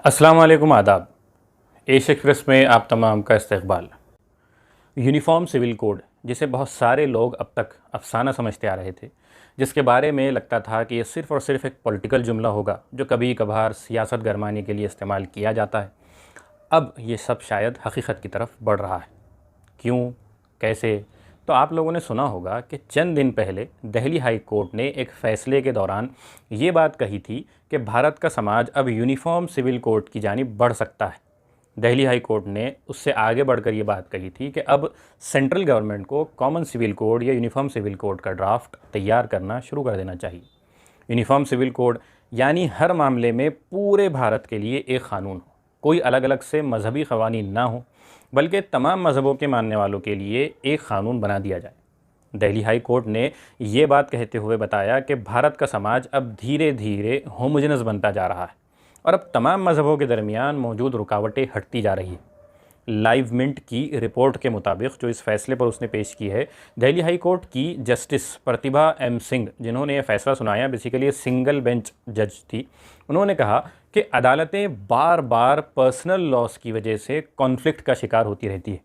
अस्सलाम वालेकुम आदाब। एशिया एक्सप्रेस में आप तमाम का इस्तकबाल। यूनिफॉर्म सिविल कोड जिसे बहुत सारे लोग अब तक अफसाना समझते आ रहे थे, जिसके बारे में लगता था कि ये सिर्फ़ और सिर्फ एक पॉलिटिकल जुमला होगा जो कभी कभार सियासत गरमाने के लिए इस्तेमाल किया जाता है, अब ये सब शायद हकीकत की तरफ बढ़ रहा है। क्यों, कैसे? तो आप लोगों ने सुना होगा कि चंद दिन पहले दिल्ली हाई कोर्ट ने एक फ़ैसले के दौरान ये बात कही थी कि भारत का समाज अब यूनिफॉर्म सिविल कोड की जानिब बढ़ सकता है। दिल्ली हाई कोर्ट ने उससे आगे बढ़कर ये बात कही थी कि अब सेंट्रल गवर्नमेंट को कॉमन सिविल कोड या यूनिफॉर्म सिविल कोड का ड्राफ्ट तैयार करना शुरू कर देना चाहिए। यूनिफॉर्म सिविल कोड यानी हर मामले में पूरे भारत के लिए एक क़ानून हो, कोई अलग अलग से मजहबी क़वानीन ना हो, बल्कि तमाम मज़हबों के मानने वालों के लिए एक क़ानून बना दिया जाए। दिल्ली हाई कोर्ट ने ये बात कहते हुए बताया कि भारत का समाज अब धीरे धीरे होमोजेनस बनता जा रहा है और अब तमाम मज़हबों के दरमियान मौजूद रुकावटें हटती जा रही है। लाइव मिंट की रिपोर्ट के मुताबिक जो इस फैसले पर उसने पेश की है, दिल्ली हाई कोर्ट की जस्टिस प्रतिभा एम सिंह, जिन्होंने ये फैसला सुनाया, बेसिकली ये सिंगल बेंच जज थी, उन्होंने कहा कि अदालतें बार बार पर्सनल लॉस की वजह से कॉन्फ्लिक्ट का शिकार होती रहती है।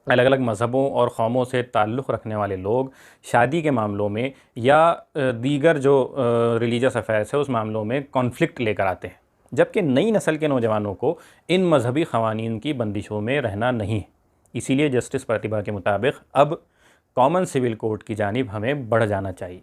अलग अलग मज़हबों और कौमों से ताल्लुक़ रखने वाले लोग शादी के मामलों में या दीगर जो रिलीजियस अफेयर्स है उस मामलों में कॉन्फ्लिक्ट लेकर आते हैं, जबकि नई नस्ल के नौजवानों को इन मजहबी क़वानीन की बंदिशों में रहना नहीं है। इसीलिए जस्टिस प्रतिभा के मुताबिक अब कॉमन सिविल कोड की जानिब हमें बढ़ जाना चाहिए।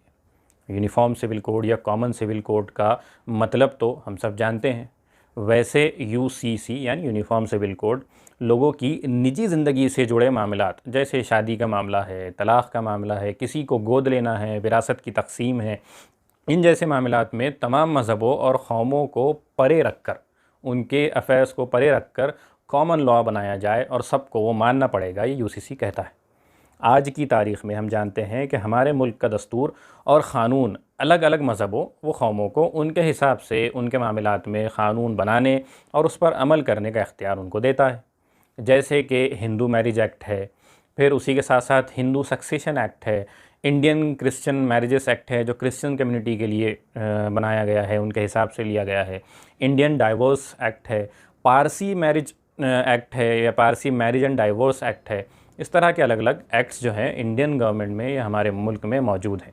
यूनिफॉर्म सिविल कोड या कॉमन सिविल कोड का मतलब तो हम सब जानते हैं। वैसे यूसीसी यानी यूनिफॉर्म सिविल कोड लोगों की निजी ज़िंदगी से जुड़े मामलात, जैसे शादी का मामला है, तलाक़ का मामला है, किसी को गोद लेना है, विरासत की तक़सीम है, इन जैसे मामलात में तमाम मज़हबों और कौमों को परे रख कर, उनके अफेयर्स को परे रख कर कॉमन लॉ बनाया जाए और सबको वो मानना पड़ेगा, ये यूसीसी कहता है। आज की तारीख़ में हम जानते हैं कि हमारे मुल्क का दस्तूर और क़ानून अलग अलग मज़हबों व कौमों को उनके हिसाब से उनके मामलात में क़ानून बनाने और उस पर अमल करने का इख्तियार उनको देता है। जैसे कि हिंदू मैरिज एक्ट है, फिर उसी के साथ साथ हिंदू सक्सेशन एक्ट है, इंडियन क्रिश्चियन मैरिजेस एक्ट है जो क्रिश्चियन कम्युनिटी के लिए बनाया गया है, उनके हिसाब से लिया गया है, इंडियन डाइवोर्स एक्ट है, पारसी मैरिज एक्ट है या Parsi marriage and divorce act है। इस तरह के अलग अलग एक्ट्स जो हैं इंडियन गवर्नमेंट में या हमारे मुल्क में मौजूद हैं।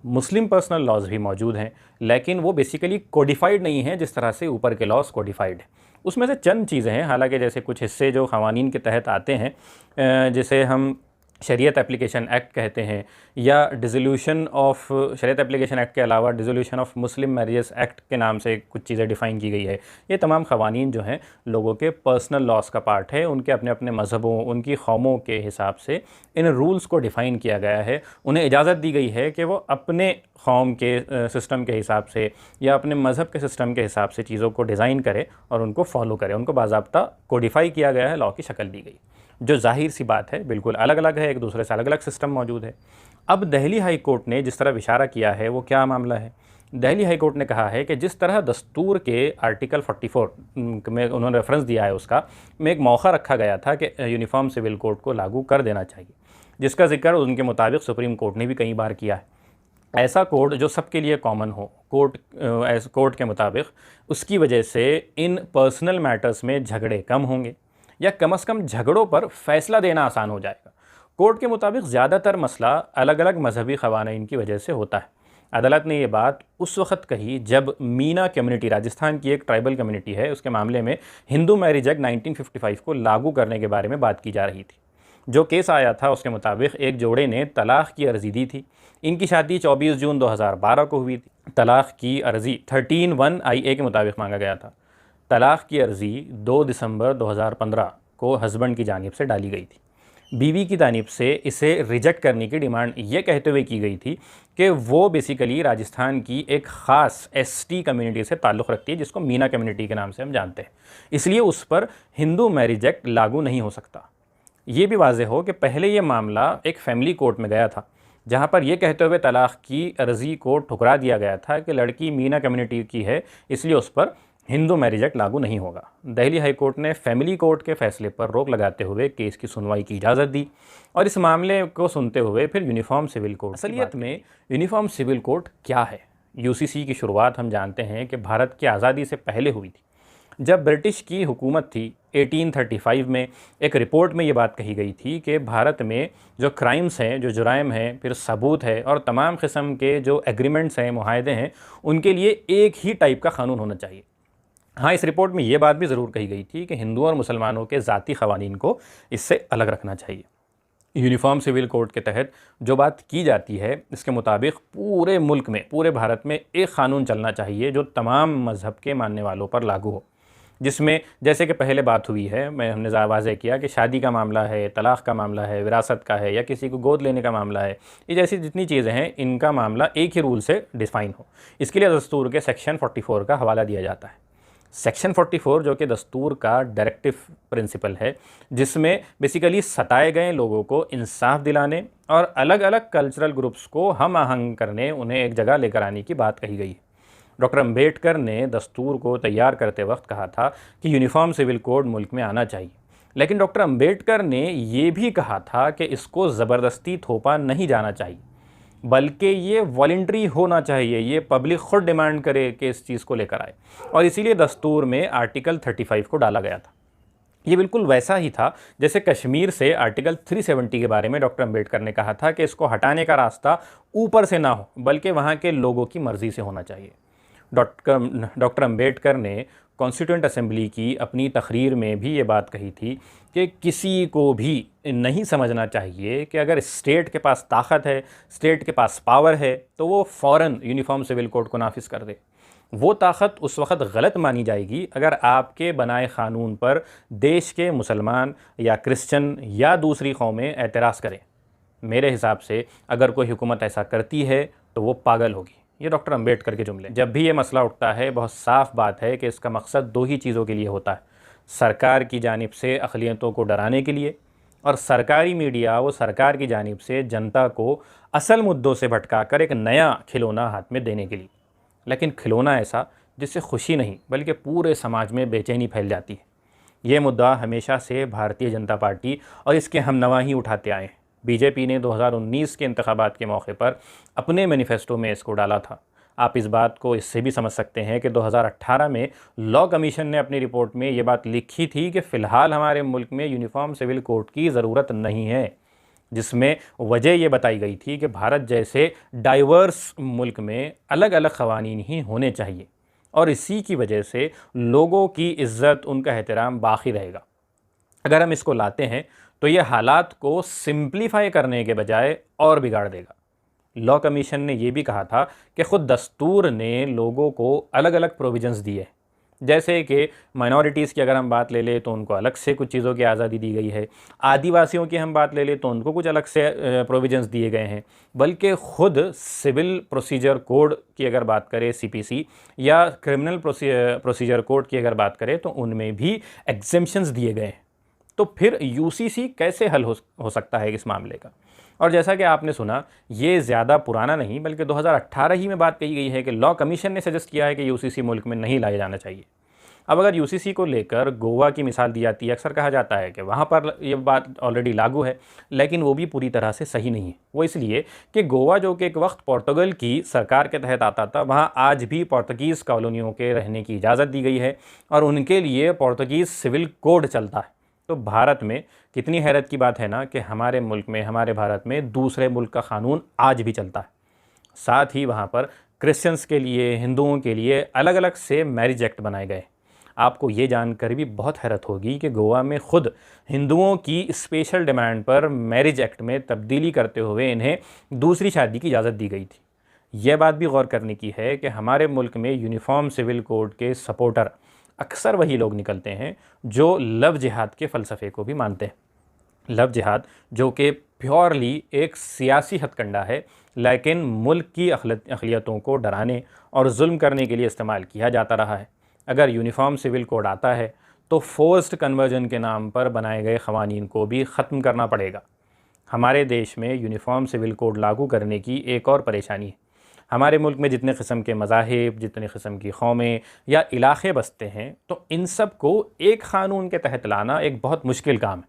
मुस्लिम पर्सनल लॉज भी मौजूद हैं, लेकिन वो बेसिकली कोडिफाइड नहीं हैं जिस तरह से ऊपर के लॉज कोडिफाइड हैं। उसमें से चंद चीज़ें हैं, हालांकि जैसे कुछ हिस्से जो क़वानीन के तहत आते हैं, जिसे हम शरीयत एप्लीकेशन एक्ट कहते हैं, या डिसोल्यूशन ऑफ शरीयत एप्लीकेशन एक्ट के अलावा dissolution of Muslim marriages act के नाम से कुछ चीज़ें डिफ़ाइन की गई है। ये तमाम क़वानीन जो हैं लोगों के पर्सनल लॉस का पार्ट है, उनके अपने अपने मज़हबों, उनकी कौमों के हिसाब से इन रूल्स को डिफ़ाइन किया गया है। उन्हें इजाज़त दी गई है कि वो अपने कौम के सिस्टम के हिसाब से या अपने मज़हब के सिस्टम के हिसाब से चीज़ों को डिज़ाइन करे और उनको फॉलो करे। उनको बाज़ाब्ता कोडिफ़ाई किया गया है, लॉ की शक्ल दी गई, जो ज़ाहिर सी बात है बिल्कुल अलग अलग है, एक दूसरे से अलग अलग सिस्टम मौजूद है। अब दिल्ली हाई कोर्ट ने जिस तरह इशारा किया है वो क्या मामला है? दिल्ली हाई कोर्ट ने कहा है कि जिस तरह दस्तूर के आर्टिकल 44 में उन्होंने रेफरेंस दिया है, उसका में एक मौका रखा गया था कि यूनिफॉर्म सिविल कोड को लागू कर देना चाहिए, जिसका जिक्र उनके मुताबिक सुप्रीम कोर्ट ने भी कई बार किया है। ऐसा कोड जो सबके लिए कॉमन हो, कोर्ट के मुताबिक उसकी वजह से इन पर्सनल मैटर्स में झगड़े कम होंगे या कम से कम झगड़ों पर फ़ैसला देना आसान हो जाएगा। कोर्ट के मुताबिक ज़्यादातर मसला अलग अलग मजहबी क़वानीन की वजह से होता है। अदालत ने ये बात उस वक़्त कही जब मीना कम्युनिटी, राजस्थान की एक ट्राइबल कम्युनिटी है, उसके मामले में हिंदू मैरिज एक्ट 1955 को लागू करने के बारे में बात की जा रही थी। जो केस आया था उसके मुताबिक एक जोड़े ने तलाक़ की अर्ज़ी दी थी। इनकी शादी 24 जून 2012 को हुई थी। तलाक़ की अर्ज़ी 13(1) IA के मुताबिक मांगा गया था। तलाक़ की अर्ज़ी 2 दिसंबर 2015 को हस्बैंड की जानिब से डाली गई थी। बीवी की जानिब से इसे रिजेक्ट करने की डिमांड ये कहते हुए की गई थी कि वो बेसिकली राजस्थान की एक ख़ास ST कम्युनिटी से ताल्लुक़ रखती है, जिसको मीना कम्युनिटी के नाम से हम जानते हैं, इसलिए उस पर हिंदू मैरिज एक्ट लागू नहीं हो सकता। ये भी वाज़ेह हो कि पहले ये मामला एक फ़ैमिली कोर्ट में गया था, जहाँ पर यह कहते हुए तलाक़ की अर्ज़ी को ठुकरा दिया गया था कि लड़की मीना कम्युनिटी की है, इसलिए उस पर हिंदू मैरिज एक्ट लागू नहीं होगा। दिल्ली हाई कोर्ट ने फैमिली कोर्ट के फैसले पर रोक लगाते हुए केस की सुनवाई की इजाज़त दी और इस मामले को सुनते हुए फिर यूनिफॉर्म सिविल कोड, असलियत में यूनिफॉर्म सिविल कोड क्या है? यूसीसी की शुरुआत हम जानते हैं कि भारत की आज़ादी से पहले हुई थी। जब ब्रिटिश की हुकूमत थी 1835 में, एक रिपोर्ट में ये बात कही गई थी कि भारत में जो क्राइम्स हैं, जो जुराइम हैं, फिर सबूत है और तमाम किस्म के जो एग्रीमेंट्स हैं, मुआहदे हैं, उनके लिए एक ही टाइप का कानून होना चाहिए। हाँ, इस रिपोर्ट में ये बात भी ज़रूर कही गई थी कि हिंदुओं और मुसलमानों के ज़ाती क़वानीन को इससे अलग रखना चाहिए। यूनिफॉर्म सिविल कोड के तहत जो बात की जाती है, इसके मुताबिक पूरे मुल्क में, पूरे भारत में एक क़ानून चलना चाहिए जो तमाम मज़हब के मानने वालों पर लागू हो, जिसमें जैसे कि पहले बात हुई है, हमने वाज़ेह किया कि शादी का मामला है, तलाक़ का मामला है, विरासत का है, या किसी को गोद लेने का मामला है, ये जैसी जितनी चीज़ें हैं, इनका मामला एक ही रूल से डिफ़ाइन हो। इसके लिए दस्तूर के सेक्शन 44 का हवाला दिया जाता है। सेक्शन 44 जो कि दस्तूर का डायरेक्टिव प्रिंसिपल है, जिसमें बेसिकली सताए गए लोगों को इंसाफ दिलाने और अलग अलग कल्चरल ग्रुप्स को हम आहंग करने, उन्हें एक जगह लेकर आने की बात कही गई है। डॉक्टर अम्बेडकर ने दस्तूर को तैयार करते वक्त कहा था कि यूनिफॉर्म सिविल कोड मुल्क में आना चाहिए, लेकिन डॉक्टर अम्बेडकर ने ये भी कहा था कि इसको ज़बरदस्ती थोपा नहीं जाना चाहिए, बल्कि ये वॉलंटरी होना चाहिए, ये पब्लिक खुद डिमांड करे कि इस चीज़ को लेकर आए, और इसीलिए दस्तूर में आर्टिकल 35 को डाला गया था। ये बिल्कुल वैसा ही था जैसे कश्मीर से आर्टिकल 370 के बारे में डॉक्टर अम्बेडकर ने कहा था कि इसको हटाने का रास्ता ऊपर से ना हो, बल्कि वहाँ के लोगों की मर्ज़ी से होना चाहिए। डॉक्टर अम्बेडकर ने कॉन्स्टिट्यूएंट असेंबली की अपनी तकरीर में भी ये बात कही थी कि किसी को भी नहीं समझना चाहिए कि अगर स्टेट के पास ताकत है, स्टेट के पास पावर है, तो वो फ़ौरन यूनिफॉर्म सिविल कोड को नाफिज कर दे। वो ताकत उस वक़्त गलत मानी जाएगी अगर आपके बनाए क़ानून पर देश के मुसलमान या क्रिश्चन या दूसरी कौमें एतराज़ करें। मेरे हिसाब से अगर कोई हुकूमत ऐसा करती है तो वो पागल होगी। ये डॉक्टर अम्बेडकर के जुमले। जब भी ये मसला उठता है, बहुत साफ़ बात है कि इसका मकसद दो ही चीज़ों के लिए होता है, सरकार की जानिब से अक़लियतों को डराने के लिए, और सरकारी मीडिया वो सरकार की जानिब से जनता को असल मुद्दों से भटका कर एक नया खिलौना हाथ में देने के लिए। लेकिन खिलौना ऐसा जिससे खुशी नहीं बल्कि पूरे समाज में बेचैनी फैल जाती है। ये मुद्दा हमेशा से भारतीय जनता पार्टी और इसके हमनवा ही उठाते आए हैं। बीजेपी ने 2019 के इंतखाबात के मौके पर अपने मैनिफेस्टो में इसको डाला था। आप इस बात को इससे भी समझ सकते हैं कि 2018 में लॉ कमीशन ने अपनी रिपोर्ट में ये बात लिखी थी कि फ़िलहाल हमारे मुल्क में यूनिफॉर्म सिविल कोड की ज़रूरत नहीं है, जिसमें वजह ये बताई गई थी कि भारत जैसे डाइवर्स मुल्क में अलग अलग क़वानीन ही होने चाहिए और इसी की वजह से लोगों की इज़्ज़त, उनका एहतराम बाकी रहेगा। अगर हम इसको लाते हैं तो ये हालात को सिंप्लीफाई करने के बजाय और बिगाड़ देगा। लॉ कमीशन ने यह भी कहा था कि ख़ुद दस्तूर ने लोगों को अलग अलग प्रोविजंस दिए, जैसे कि माइनॉरिटीज़ की अगर हम बात ले लें तो उनको अलग से कुछ चीज़ों की आज़ादी दी गई है, आदिवासियों की हम बात ले लें तो उनको कुछ अलग से प्रोविजंस दिए गए हैं, बल्कि ख़ुद सिविल प्रोसीजर कोड की अगर बात करें CPC या क्रिमिनल प्रोसीजर कोड की अगर बात करें तो उनमें भी एग्जेम्पशंस दिए गए हैं। तो फिर UCC कैसे हल हो सकता है इस मामले का? और जैसा कि आपने सुना, ये ज़्यादा पुराना नहीं बल्कि 2018 ही में बात कही गई है कि लॉ कमीशन ने सजेस्ट किया है कि UCC मुल्क में नहीं लाया जाना चाहिए। अब अगर UCC को लेकर गोवा की मिसाल दी जाती है, अक्सर कहा जाता है कि वहाँ पर ये बात ऑलरेडी लागू है, लेकिन वो भी पूरी तरह से सही नहीं है। वो इसलिए कि गोवा जो कि एक वक्त पोर्तुगल की सरकार के तहत आता था, वहाँ आज भी पोर्तुगीज़ कॉलोनियों के रहने की इजाज़त दी गई है और उनके लिए पोर्तुगीज़ सिविल कोड चलता है। तो भारत में कितनी हैरत की बात है ना कि हमारे मुल्क में, हमारे भारत में दूसरे मुल्क का कानून आज भी चलता है। साथ ही वहाँ पर क्रिश्चियंस के लिए, हिंदुओं के लिए अलग अलग से मैरिज एक्ट बनाए गए। आपको ये जानकर भी बहुत हैरत होगी कि गोवा में ख़ुद हिंदुओं की स्पेशल डिमांड पर मैरिज एक्ट में तब्दीली करते हुए इन्हें दूसरी शादी की इजाज़त दी गई थी। यह बात भी गौर करने की है कि हमारे मुल्क में यूनिफॉर्म सिविल कोड के सपोर्टर अक्सर वही लोग निकलते हैं जो लव जिहाद के फ़लसफ़े को भी मानते हैं। लव जिहाद जो कि प्योरली एक सियासी हथकंडा है, लेकिन मुल्क की अक़लियतों को डराने और जुल्म करने के लिए इस्तेमाल किया जाता रहा है। अगर यूनिफॉर्म सिविल कोड आता है तो फोर्स्ड कन्वर्जन के नाम पर बनाए गए क़वानीन को भी ख़त्म करना पड़ेगा। हमारे देश में यूनिफॉर्म सिविल कोड लागू करने की एक और परेशानी है। हमारे मुल्क में जितने किस्म के मज़ाहिब, जितने किस्म की कौमें या इलाक़े बसते हैं, तो इन सब को एक क़ानून के तहत लाना एक बहुत मुश्किल काम है।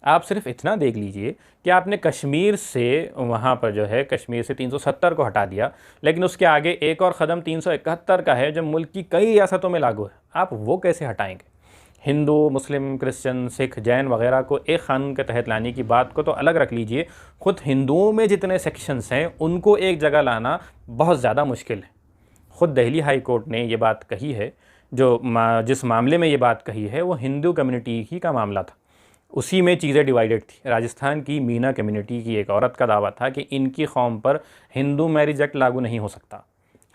आप सिर्फ इतना देख लीजिए कि आपने कश्मीर से वहाँ पर जो है कश्मीर से 370 को हटा दिया, लेकिन उसके आगे एक और क़दम 371 का है जो मुल्क की कई रियासतों में लागू है। आप वो कैसे हटाएंगे? हिंदू, मुस्लिम, क्रिश्चियन, सिख, जैन वगैरह को एक क़ानून के तहत लाने की बात को तो अलग रख लीजिए, ख़ुद हिंदुओं में जितने सेक्शंस हैं उनको एक जगह लाना बहुत ज़्यादा मुश्किल है। ख़ुद दिल्ली हाई कोर्ट ने ये बात कही है, जिस मामले में ये बात कही है वो हिंदू कम्युनिटी ही का मामला था, उसी में चीज़ें डिवाइडेड थी। राजस्थान की मीना कम्युनिटी की एक औरत का दावा था कि इनकी कौम पर हिंदू मैरिज एक्ट लागू नहीं हो सकता।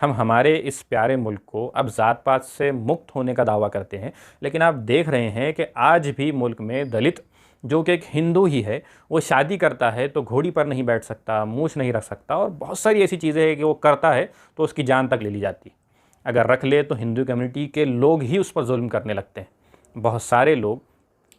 हम हमारे इस प्यारे मुल्क को अब ज़ात पात से मुक्त होने का दावा करते हैं, लेकिन आप देख रहे हैं कि आज भी मुल्क में दलित, जो कि एक हिंदू ही है, वो शादी करता है तो घोड़ी पर नहीं बैठ सकता, मूछ नहीं रख सकता, और बहुत सारी ऐसी चीज़ें हैं कि वो करता है तो उसकी जान तक ले ली जाती। अगर रख ले तो हिंदू कम्युनिटी के लोग ही उस पर जुल्म करने लगते हैं। बहुत सारे लोग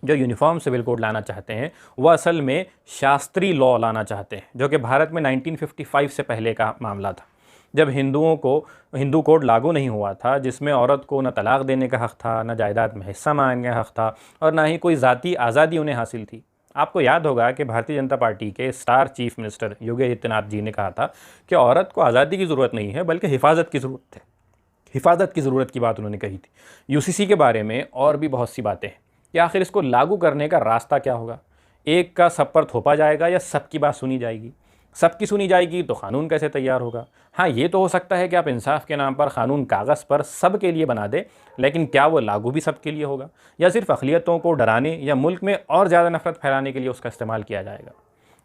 जो यूनिफॉर्म सिविल कोड लाना चाहते हैं वह असल में शास्त्री लॉ लाना चाहते हैं, जो कि भारत में 1955 से पहले का मामला था, जब हिंदुओं को हिंदू कोड लागू नहीं हुआ था, जिसमें औरत को न तलाक देने का हक़ था, न जायदाद में हिस्सा मांगने का हक़ था, और ना ही कोई ज़ाती आज़ादी उन्हें हासिल थी। आपको याद होगा कि भारतीय जनता पार्टी के star chief minister Yogi Adityanath ji ने कहा था कि औरत को आज़ादी की ज़रूरत नहीं है बल्कि हिफाजत की ज़रूरत है। हिफाजत की ज़रूरत की बात उन्होंने कही थी। यूसीसी के बारे में और भी बहुत सी बातें हैं कि आखिर इसको लागू करने का रास्ता क्या होगा। एक का सब पर थोपा जाएगा या सबकी बात सुनी जाएगी? सबकी सुनी जाएगी तो कानून कैसे तैयार होगा? हाँ, ये तो हो सकता है कि आप इंसाफ के नाम पर कानून कागज़ पर सब के लिए बना दें, लेकिन क्या वो लागू भी सब के लिए होगा, या सिर्फ अक़लियतों को डराने या मुल्क में और ज़्यादा नफ़रत फैलाने के लिए उसका इस्तेमाल किया जाएगा?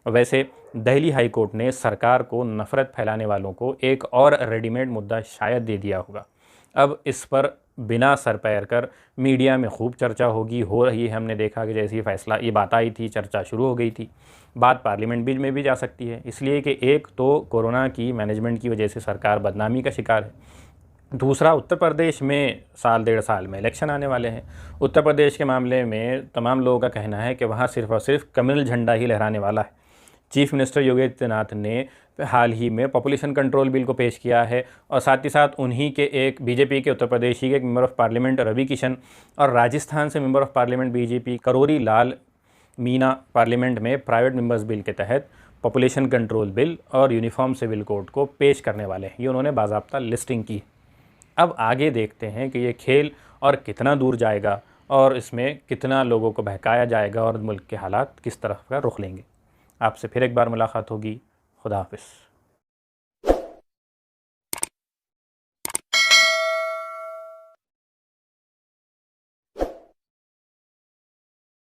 वैसे दिल्ली हाई कोर्ट ने सरकार को नफ़रत फैलाने वालों को एक और रेडीमेड मुद्दा शायद दे दिया होगा। अब इस पर बिना सर पैर कर मीडिया में खूब चर्चा हो रही है। हमने देखा कि जैसे ये बात आई थी, चर्चा शुरू हो गई थी। बात पार्लियामेंट में भी जा सकती है, इसलिए कि एक तो कोरोना की मैनेजमेंट की वजह से सरकार बदनामी का शिकार है, दूसरा उत्तर प्रदेश में साल डेढ़ साल में इलेक्शन आने वाले हैं। उत्तर प्रदेश के मामले में तमाम लोगों का कहना है कि वहाँ सिर्फ़ और सिर्फ कम्युनल झंडा ही लहराने वाला है। चीफ मिनिस्टर योगी आदित्यनाथ ने हाल ही में पॉपुलेशन कंट्रोल बिल को पेश किया है, और साथ ही साथ उन्हीं के एक बीजेपी के उत्तर प्रदेश के एक member of parliament Ravi Kishan, और राजस्थान से member of parliament BJP Kirodi Lal Meena parliament में प्राइवेट मेंबर्स बिल के तहत पॉपुलेशन कंट्रोल बिल और यूनिफॉर्म सिविल कोड को पेश करने वाले हैं। ये उन्होंने बाज़ाब्ता लिस्टिंग की। अब आगे देखते हैं कि ये खेल और कितना दूर जाएगा और इसमें कितना लोगों को बहकाया जाएगा और मुल्क के हालात किस तरफ का रुख लेंगे। आपसे फिर एक बार मुलाकात होगी। खुदा हाफ़िज़।